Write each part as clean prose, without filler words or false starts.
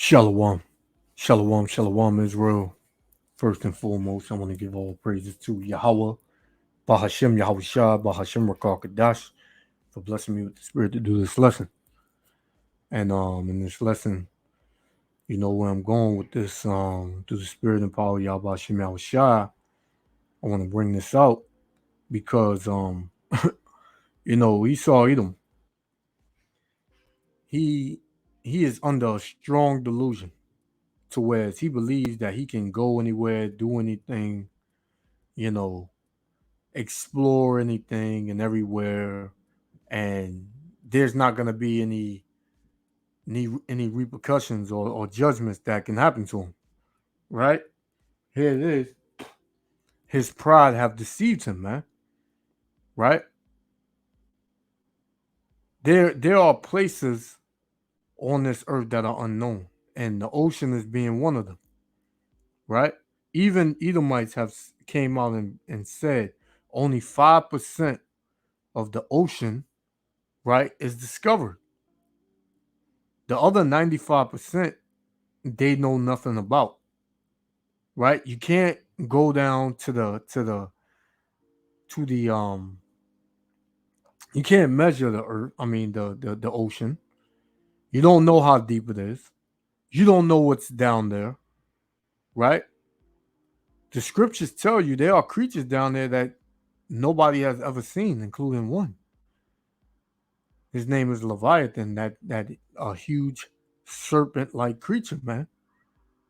Shalom. Shalom, shalom, Israel. First and foremost, I want to give all praises to Yahweh, Bahashem Yahweh Shah, Bahashem Rakar Kadash, for blessing me with the spirit to do this lesson. And in this lesson, you know where I'm going with this, through the spirit and power of Yahweh Hashem Yahweh Shah. I want to bring this out because Esau Edom, he he is under a strong delusion to where he believes that he can go anywhere, do anything, you know, explore anything and everywhere, and there's not going to be any repercussions or judgments that can happen to him. Right here it is. His pride have deceived him, man. Right there are places on this earth that are unknown, and the ocean is being one of them. Right, even Edomites have came out and said only 5% of the ocean, right, is discovered. The other 95% they know nothing about. Right? You can't go down to the you can't measure the earth, I mean the ocean. You don't know how deep it is. You don't know what's down there, right? The scriptures tell you there are creatures down there that nobody has ever seen, including one. His name is Leviathan, that a huge serpent-like creature, man,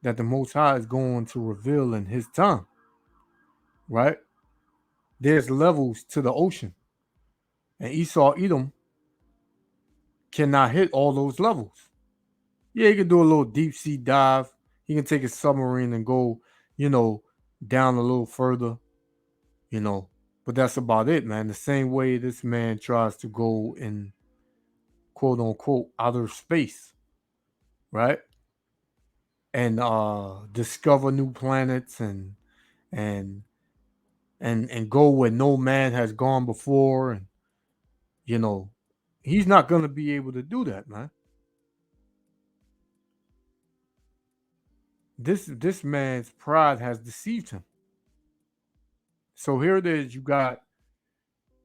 that the Most High is going to reveal in His time. Right? There's levels to the ocean, and Esau Edom cannot hit all those levels. Yeah, he can do a little deep sea dive. He can take a submarine and go, you know, down a little further, you know. But that's about it, man. The same way this man tries to go in quote unquote outer space, right? And discover new planets and and go where no man has gone before, and you know, he's not gonna be able to do that, man. This man's pride has deceived him. So here it is. You got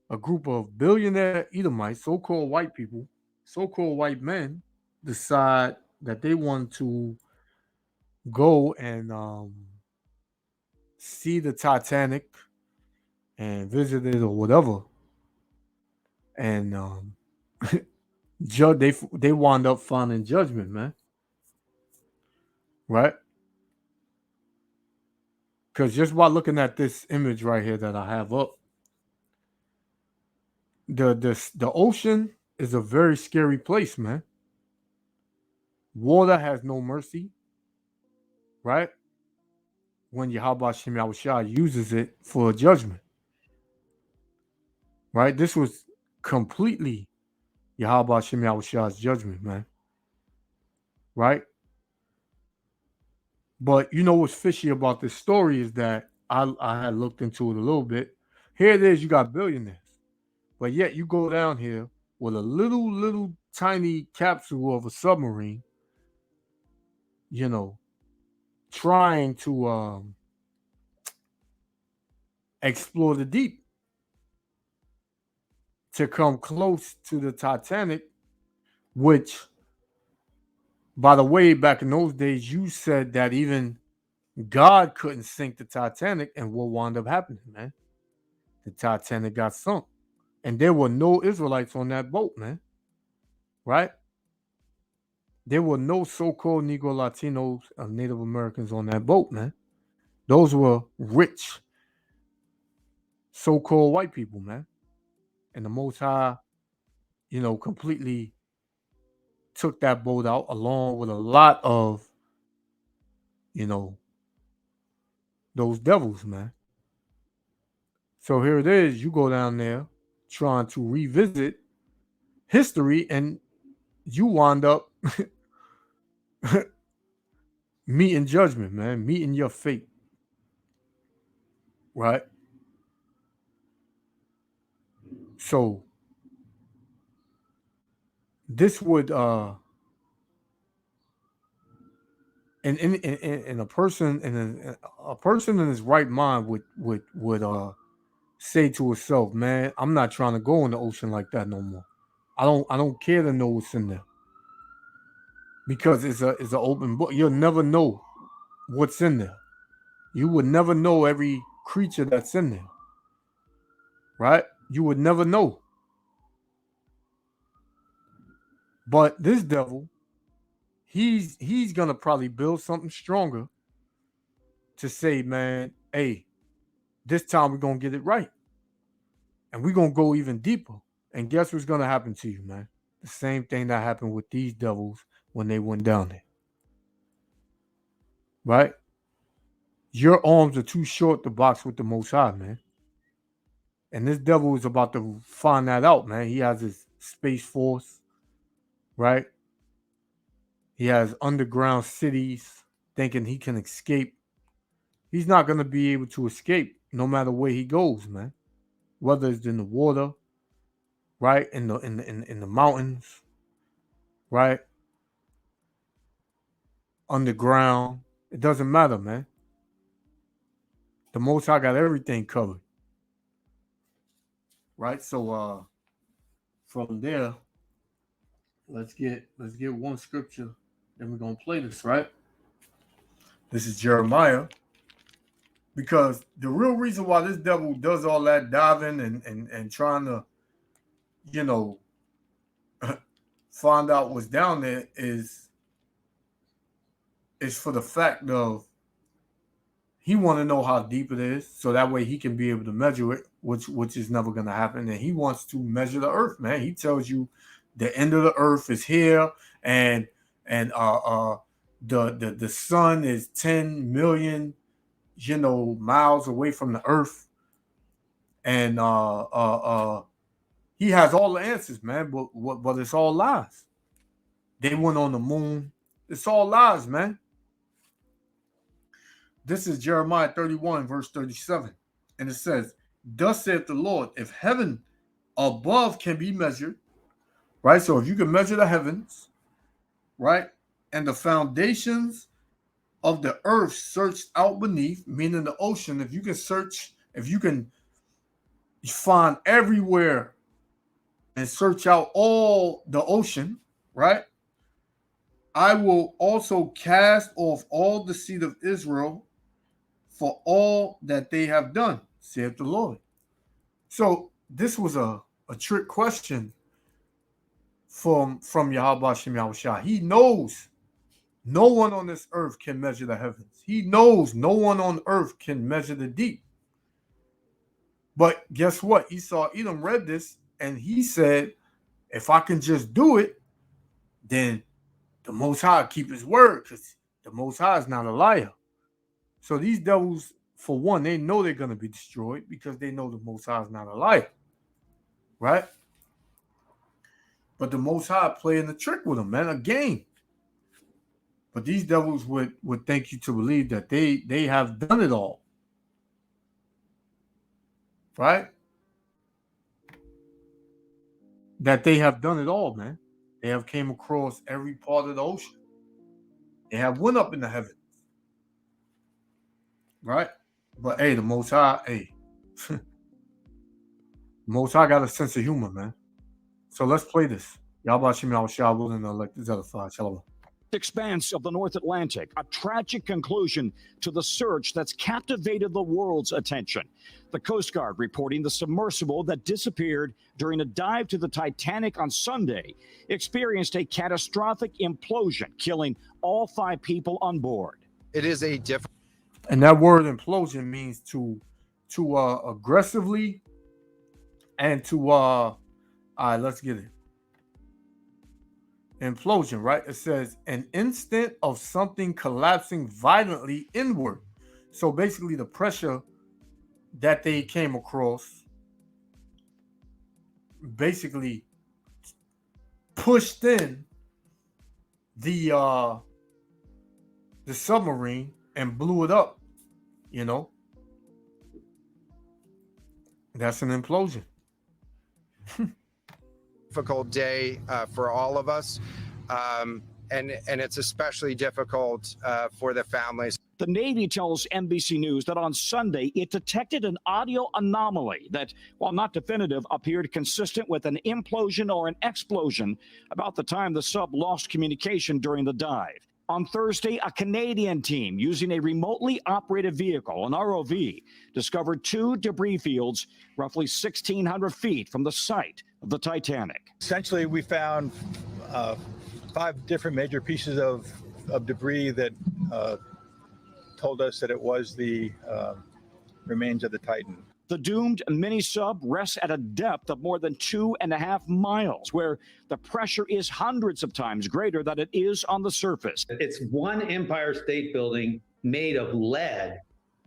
a group of billionaire Edomites, so-called white people, so-called white men, decide that they want to go and see the Titanic and visit it or whatever, and judge. They wound up finding judgment, man. Right? Because just by looking at this image right here that I have up, the ocean is a very scary place, man. Water has no mercy, right? When Yahweh Shem Yahushua uses it for judgment, right? This was completely Yahweh Shem Yahushua's judgment, man, right? But you know what's fishy about this story is that I had looked into it a little bit. Here it is, you got billionaires, but yet you go down here with a little tiny capsule of a submarine, you know, trying to explore the deep to come close to the Titanic, which, by the way, back in those days, you said that even God couldn't sink the Titanic, and what wound up happening, man? The Titanic got sunk, and there were no Israelites on that boat, man. Right? There were no so-called Negro Latinos or Native Americans on that boat, man. Those were rich, so-called white people, man. And the Most High, completely took that boat out along with a lot of, you know, those devils, man. So here it is. You go down there trying to revisit history, and you wind up meeting judgment, man, meeting your fate, right? So this would and a person a person in his right mind would say to herself, man, I'm not trying to go in the ocean like that no more. I don't care to know what's in there because it's an open book. You'll never know what's in there. You would never know every creature that's in there, right? You would never know. But this devil, he's gonna probably build something stronger to say, man, hey, this time we're gonna get it right. And we're gonna go even deeper. And guess what's gonna happen to you, man? The same thing that happened with these devils when they went down there. Right? Your arms are too short to box with the most high, man. And this devil is about to find that out, man. He has his space force, right? He has underground cities thinking he can escape. He's not gonna be able to escape no matter where he goes, man. Whether it's in the water, right? In the mountains, right? Underground. It doesn't matter, man. The Most High got everything covered, right? So from there, let's get one scripture, then we're gonna play this, right? This is Jeremiah, because the real reason why this devil does all that diving and trying to, you know, find out what's down there is for the fact of he want to know how deep it is, so that way he can be able to measure it, which is never going to happen. And he wants to measure the earth, man. He tells you the end of the earth is here, and the sun is 10 million, miles away from the earth, and he has all the answers, man. But it's all lies. They went on the moon. It's all lies, man. This is Jeremiah 31, verse 37. And it says, thus saith the Lord, if heaven above can be measured, right? So if you can measure the heavens, right? And the foundations of the earth searched out beneath, meaning the ocean, if you can find everywhere and search out all the ocean, right? I will also cast off all the seed of Israel for all that they have done, saith the Lord. So this was a trick question from Yahweh Shem Yahushua. He knows no one on this earth can measure the heavens. He knows no one on earth can measure the deep. But guess what? Esau Edom read this and he said, if I can just do it, then the Most High keep his word, because the Most High is not a liar. So these devils, for one, they know they're going to be destroyed because they know the Most High is not a liar, right? But the Most High playing the trick with them, man, a game. But these devils would think you to believe that they have done it all, right? That they have done it all, man. They have came across every part of the ocean. They have went up in the heavens, right? But hey, the Most High, the Most High got a sense of humor, man. So let's play this. Yahweh Shem Yahushua willing to elect this other five. Shalom. Expanse of the North Atlantic, a tragic conclusion to the search that's captivated the world's attention. The Coast Guard reporting the submersible that disappeared during a dive to the Titanic on Sunday experienced a catastrophic implosion, killing all 5 people on board. It is a different. And that word implosion means to aggressively and to all right, let's get it. Implosion, right? It says an instant of something collapsing violently inward. So basically the pressure that they came across basically pushed in the submarine and blew it up, That's an implosion. Difficult day for all of us. and it's especially difficult for the families. The Navy tells NBC News that on Sunday it detected an audio anomaly that, while not definitive, appeared consistent with an implosion or an explosion about the time the sub lost communication during the dive. On Thursday, a Canadian team using a remotely operated vehicle, an ROV, discovered two debris fields roughly 1,600 feet from the site of the Titanic. Essentially, we found 5 different major pieces of debris that told us that it was the remains of the Titan. The doomed mini-sub rests at a depth of more than 2.5 miles, where the pressure is hundreds of times greater than it is on the surface. It's one Empire State Building made of lead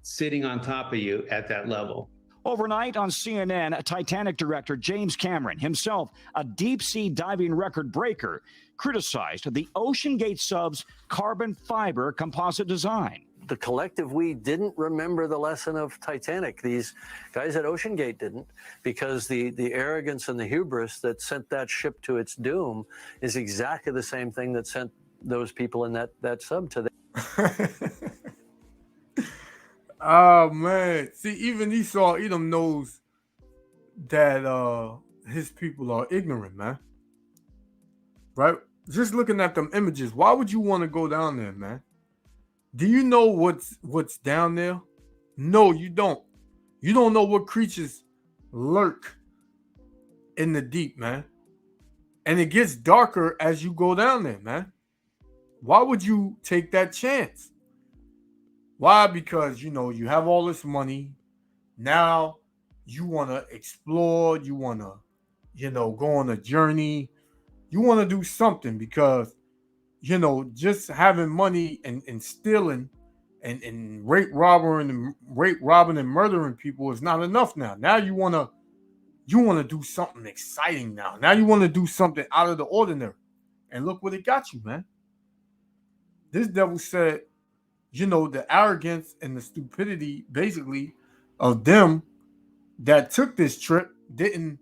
sitting on top of you at that level. Overnight on CNN, Titanic director James Cameron, himself a deep-sea diving record breaker, criticized the OceanGate sub's carbon fiber composite design. The collective we didn't remember the lesson of Titanic. These guys at OceanGate didn't, because the arrogance and the hubris that sent that ship to its doom is exactly the same thing that sent those people in that sub to the. Oh man, see, even Esau Edom knows that his people are ignorant, man. Right? Just looking at them images, why would you want to go down there, man? Do you know what's down there? No, you don't. You don't know what creatures lurk in the deep, man. And it gets darker as you go down there, man. Why would you take that chance? Why? Because, you have all this money. Now you want to explore. You want to, go on a journey. You want to do something because, just having money and stealing and rape robbing and murdering people is not enough now. Now you want to do something exciting now. Now you want to do something out of the ordinary. And look what it got you, man. This devil said, the arrogance and the stupidity, basically, of them that took this trip didn't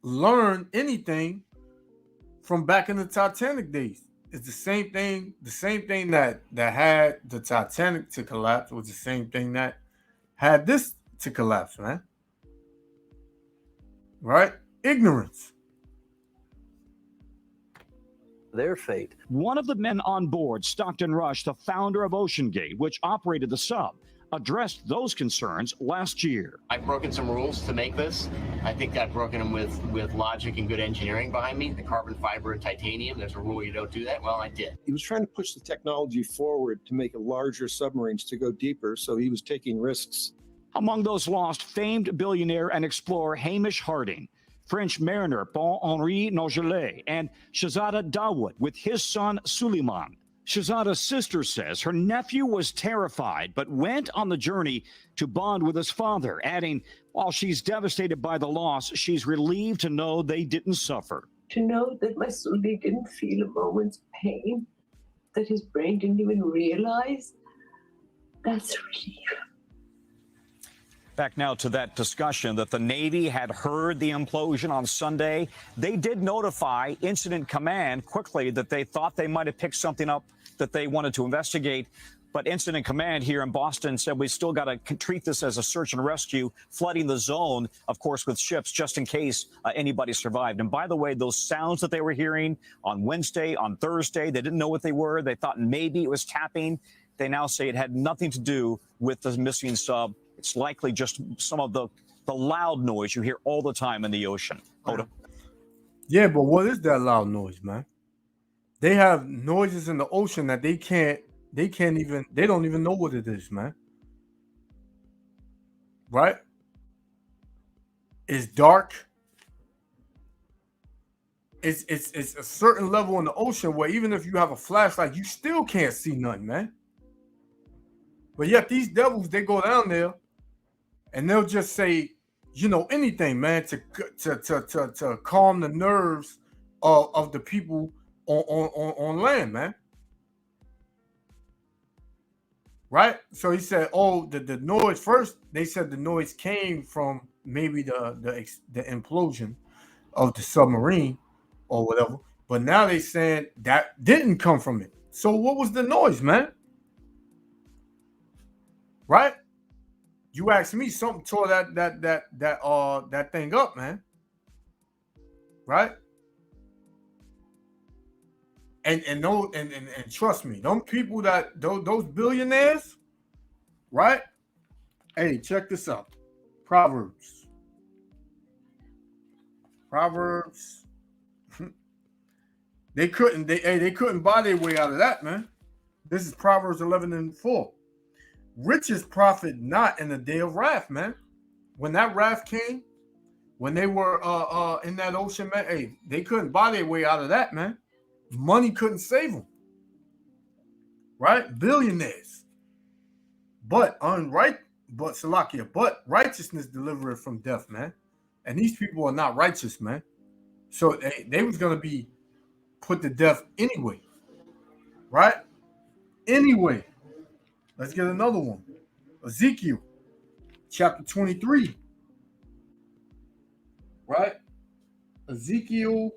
learn anything from back in the Titanic days. It's the same thing. The same thing that had the Titanic to collapse was the same thing that had this to collapse, man. Right? Ignorance. Their fate. One of the men on board, Stockton Rush, the founder of OceanGate, which operated the sub, addressed those concerns last year. I've broken some rules to make this. I think I've broken them with logic and good engineering behind me. The carbon fiber and titanium, there's a rule you don't do that. Well, I did. He was trying to push the technology forward to make larger submarines to go deeper, so he was taking risks. Among those lost, famed billionaire and explorer Hamish Harding, French mariner Paul-Henri Nogelet, and Shahzada Dawood with his son Suleiman. Shahzada's sister says her nephew was terrified, but went on the journey to bond with his father, adding, while she's devastated by the loss, she's relieved to know they didn't suffer. To know that my Sully didn't feel a moment's pain, that his brain didn't even realize, that's a relief. Back now to that discussion that the Navy had heard the implosion on Sunday. They did notify Incident Command quickly that they thought they might have picked something up that they wanted to investigate. But Incident Command here in Boston said we still got to treat this as a search and rescue, flooding the zone, of course, with ships just in case anybody survived. And by the way, those sounds that they were hearing on Wednesday, on Thursday, they didn't know what they were. They thought maybe it was tapping. They now say it had nothing to do with the missing sub. It's likely just some of the loud noise you hear all the time in the ocean. Yeah, but what is that loud noise, man? They have noises in the ocean that they don't even know what it is, man. Right? It's dark. It's a certain level in the ocean where even if you have a flashlight, you still can't see nothing, man. But yet these devils, they go down there and they'll just say, anything, man, to calm the nerves of the people on land, man. Right? So he said, the noise first, they said the noise came from maybe the implosion of the submarine or whatever. But now they saying that didn't come from it. So what was the noise, man? Right? You asked me, something tore that thing up, man. Right? And trust me, them people that those billionaires, right? Hey, check this out. Proverbs. They couldn't buy their way out of that, man. This is Proverbs 11:4. Riches profit not in the day of wrath, man. When that wrath came, when they were in that ocean, man, hey, they couldn't buy their way out of that, man. Money couldn't save them. Right? Billionaires. But righteousness delivereth from death, man. And these people are not righteous, man. So they was gonna be put to death anyway. Right? Anyway. Let's get another one. Ezekiel chapter 23. Right? Ezekiel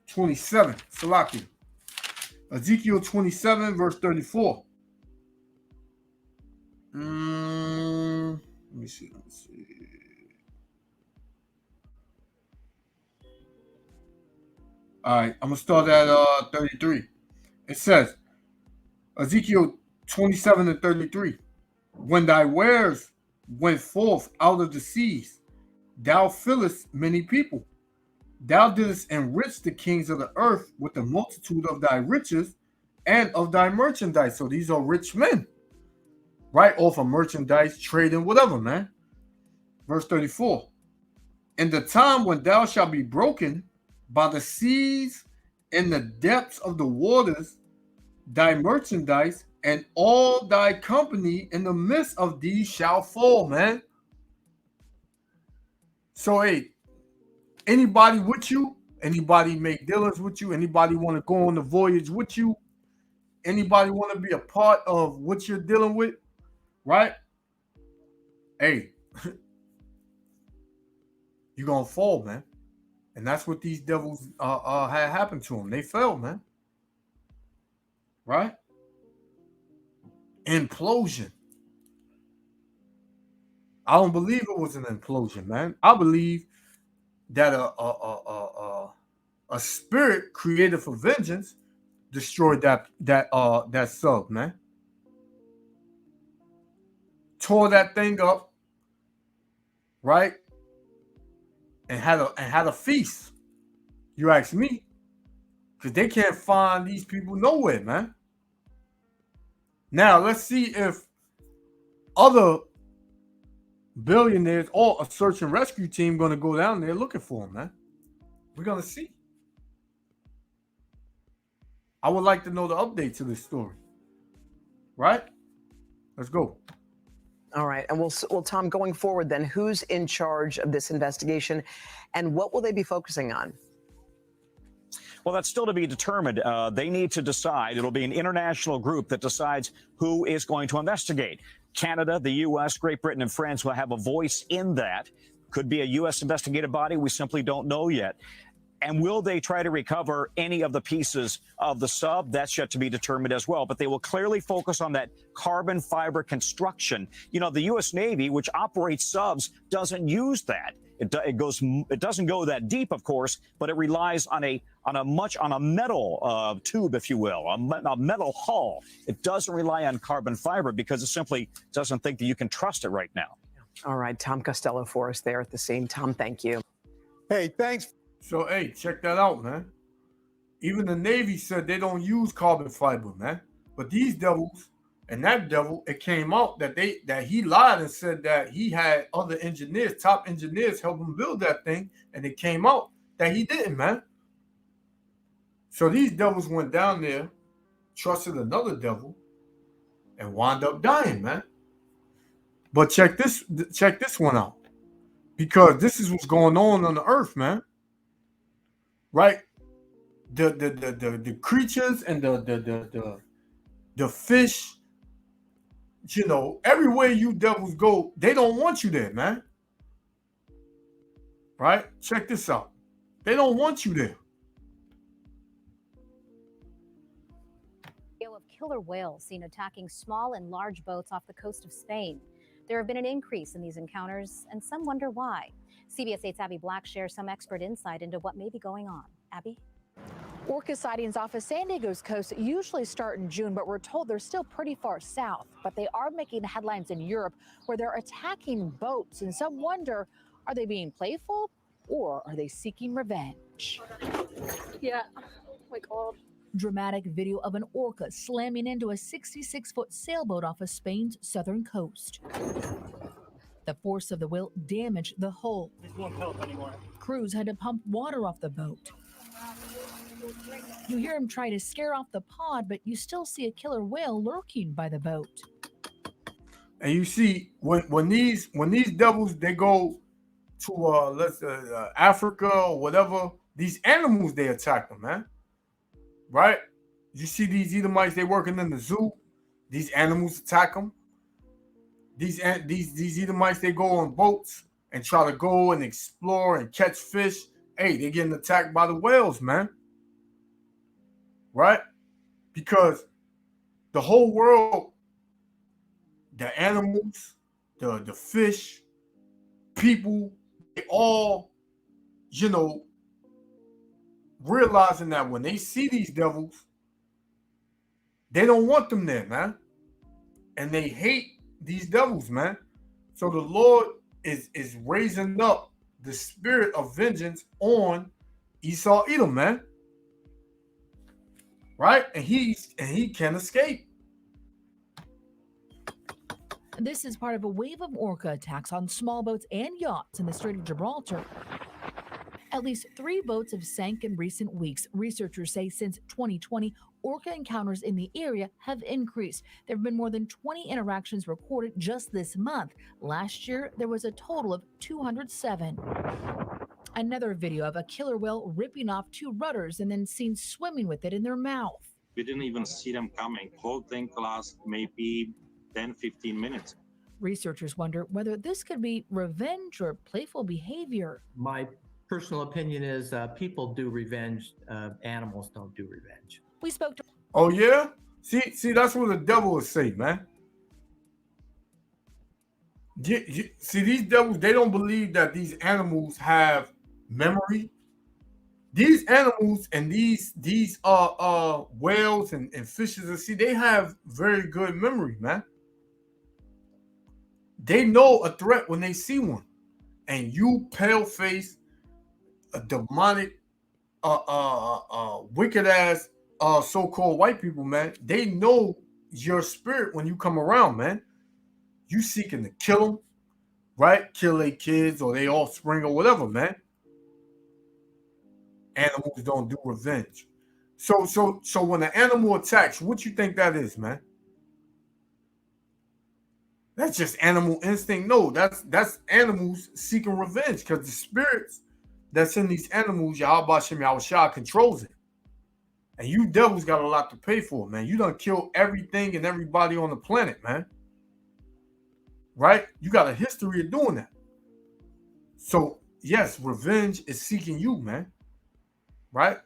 27. Salaki. Ezekiel 27, verse 34. Let me see. All right, I'm gonna start at 33. It says, Ezekiel 27 and 33. When thy wares went forth out of the seas, thou fillest many people. Thou didst enrich the kings of the earth with the multitude of thy riches and of thy merchandise. So these are rich men, right? Off of merchandise, trading, whatever, man. Verse 34. In the time when thou shalt be broken by the seas in the depths of the waters, thy merchandise and all thy company in the midst of these shall fall, man. So, hey, anybody with you, anybody make dealings with you, anybody want to go on the voyage with you, anybody want to be a part of what you're dealing with, right? Hey, you're going to fall, man. And that's what these devils had happened to them. They fell, man. Right? Implosion. I don't believe it was an implosion, man. I believe that a spirit created for vengeance destroyed that sub, man. Tore that thing up, right? And had a feast. You ask me, because they can't find these people nowhere, man. Now let's see if other billionaires or a search and rescue team going to go down there looking for them, man. We're going to see. I would like to know the update to this story. Right? Let's go. All right. And well, Tom, going forward then, who's in charge of this investigation and what will they be focusing on? Well, that's still to be determined. They need to decide. It'll be an international group that decides who is going to investigate. Canada, the U.S., Great Britain, and France will have a voice in that. Could be a U.S. investigative body. We simply don't know yet. And will they try to recover any of the pieces of the sub? That's yet to be determined as well. But they will clearly focus on that carbon fiber construction. You know, the U.S. Navy, which operates subs, doesn't use that. It doesn't go that deep, of course, but it relies on a metal tube, if you will, a metal hull. It doesn't rely on carbon fiber because it simply doesn't think that you can trust it right now. All right, Tom Costello for us there at the scene. Tom, thank you. Hey, thanks. So, hey, check that out, man. Even the Navy said they don't use carbon fiber, man. But these devils and that devil, it came out that he lied and said that he had other engineers, top engineers, help him build that thing, and it came out that he didn't, man. So these devils went down there, trusted another devil, and wound up dying, man. But check this one out, because this is what's going on the earth, man. Right? The creatures and the fish, you know, everywhere you devils go, they don't want you there, man. Right? Check this out. They don't want you there. Of killer whales seen attacking small and large boats off the coast of Spain. There have been an increase in these encounters, and some wonder why. CBS 8's Abby Black shares some expert insight into what may be going on. Abby? Orca sightings off of San Diego's coast usually start in June, but we're told they're still pretty far south. But they are making headlines in Europe where they're attacking boats, and some wonder, are they being playful or are they seeking revenge? Yeah, oh my God. Dramatic video of an orca slamming into a 66-foot sailboat off of Spain's southern coast. The force of the whale damaged the hull. It won't help anymore. Crews had to pump water off the boat. You hear him try to scare off the pod, but you still see a killer whale lurking by the boat. And you see when these devils they go to Africa or whatever, these animals they attack them, man. Right? You see these Edomites, they working in the zoo. These animals attack them. These Edomites, they go on boats and try to go and explore and catch fish. Hey, they're getting attacked by the whales, man. Right? Because the whole world, the animals, the fish, people, they all, realizing that when they see these devils, they don't want them there, man. And they hate these devils, man. So the Lord is raising up the spirit of vengeance on Esau Edom, man. Right? And he can escape. This is part of a wave of orca attacks on small boats and yachts in the Strait of Gibraltar. At least 3 boats have sank in recent weeks. Researchers say since 2020, orca encounters in the area have increased. There have been more than 20 interactions recorded just this month. Last year, there was a total of 207. Another video of a killer whale ripping off 2 rudders and then seen swimming with it in their mouth. We didn't even see them coming. Whole thing lasts maybe 10-15 minutes. Researchers wonder whether this could be revenge or playful behavior. My personal opinion is people do revenge. Animals don't do revenge. We spoke to. Oh yeah, see, that's what the devil would say, man. See, these devils, they don't believe that these animals have memory. These animals and these whales and fishes, see, they have very good memory, man. They know a threat when they see one, and you pale-faced, a demonic, wicked-ass so-called white people, man, they know your spirit when you come around, man. You seeking to kill them, right? Kill their kids or their offspring or whatever, man. Animals don't do revenge. So when an animal attacks, what you think that is, man? That's just animal instinct. No, that's animals seeking revenge, because the spirits that's in these animals, Yahweh Shem Yahushua controls it. And you devils got a lot to pay for, man. You done killed everything and everybody on the planet, man. Right? You got a history of doing that. So, yes, revenge is seeking you, man. Right?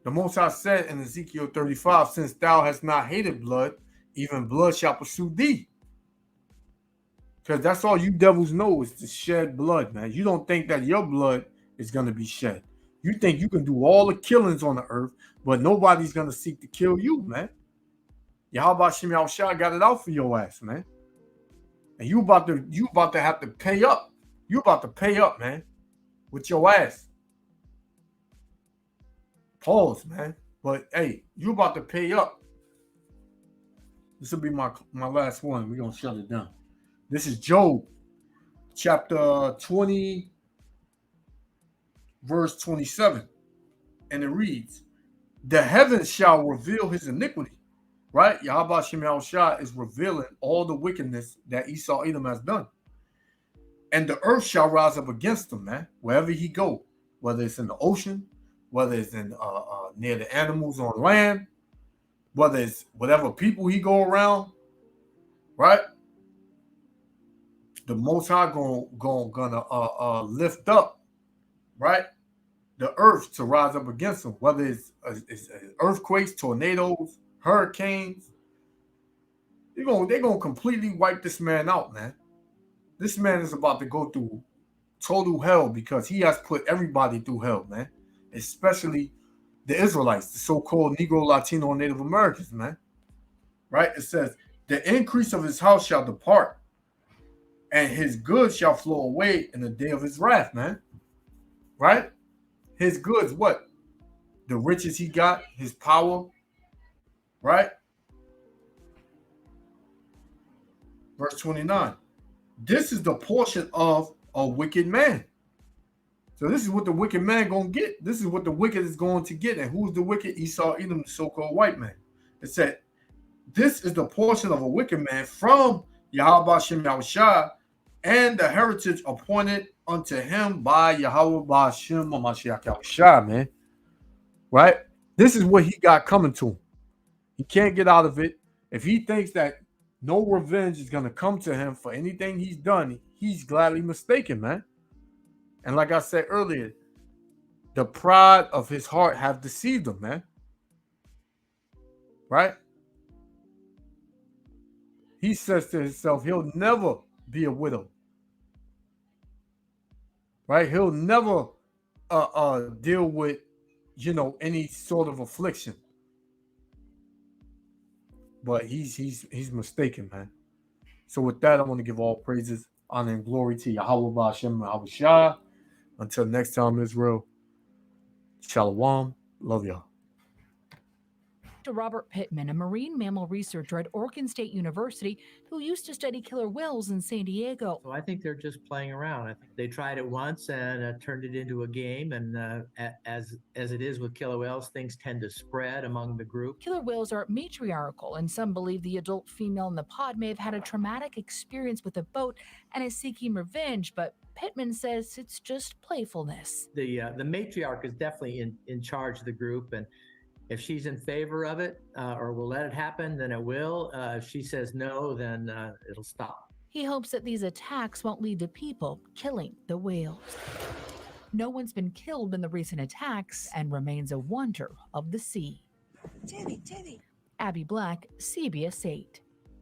The Most High said in Ezekiel 35, since thou hast not hated blood, even blood shall pursue thee. Because that's all you devils know is to shed blood, man. You don't think that your blood is going to be shed. You think you can do all the killings on the earth, but nobody's going to seek to kill you, man. Yahweh Shem Yahushua got it out for your ass, man. And you about to have to pay up. You about to pay up, man, with your ass. Pause, man. But hey, you about to pay up. This will be my last one. We're gonna shut it down. This is Job, chapter 20, verse 27. And it reads, the heavens shall reveal his iniquity. Right? Yahweh Shem Yahushua is revealing all the wickedness that Esau Edom has done. And the earth shall rise up against him, man, wherever he go, whether it's in the ocean, whether it's in near the animals on land, whether it's whatever people he go around, right? The Most High gonna lift up, right? the earth to rise up against them, whether it's earthquakes, tornadoes, hurricanes. They're gonna completely wipe this man out, man. This man is about to go through total hell because he has put everybody through hell, man. Especially the Israelites, the so-called Negro, Latino, and Native Americans, man. Right? It says, the increase of his house shall depart, and his goods shall flow away in the day of his wrath, man. Right? His goods, what? The riches he got, his power, right? Verse 29. This is the portion of a wicked man. So this is what the wicked man gonna get. This is what the wicked is going to get. And who's the wicked? Esau, Edom, the so-called white man. It said, this is the portion of a wicked man from Yahweh Hashem Yahushua, and the heritage appointed unto him by Yahweh Hashem Mashiach Yahushua, man. Right? This is what he got coming to him. He can't get out of it. If he thinks that no revenge is going to come to him for anything he's done, he's gladly mistaken, man. And like I said earlier, the pride of his heart have deceived him, man. Right? He says to himself, he'll never be a widow. Right? He'll never deal with, any sort of affliction. But he's mistaken, man. So with that, I want to give all praises, honor, and glory to Yahweh Hashem Yahushua. Until next time, Israel. Shalom. Love y'all. Dr. Robert Pittman, a marine mammal researcher at Oregon State University who used to study killer whales in San Diego. So I think they're just playing around. I think they tried it once and turned it into a game. And as it is with killer whales, things tend to spread among the group. Killer whales are matriarchal, and some believe the adult female in the pod may have had a traumatic experience with a boat and is seeking revenge, but Pittman says it's just playfulness. The matriarch is definitely in charge of the group, and if she's in favor of it or will let it happen, then it will. If she says no, then it'll stop. He hopes that these attacks won't lead to people killing the whales. No one's been killed in the recent attacks and remains a wonder of the sea. Abby Black, CBS 8.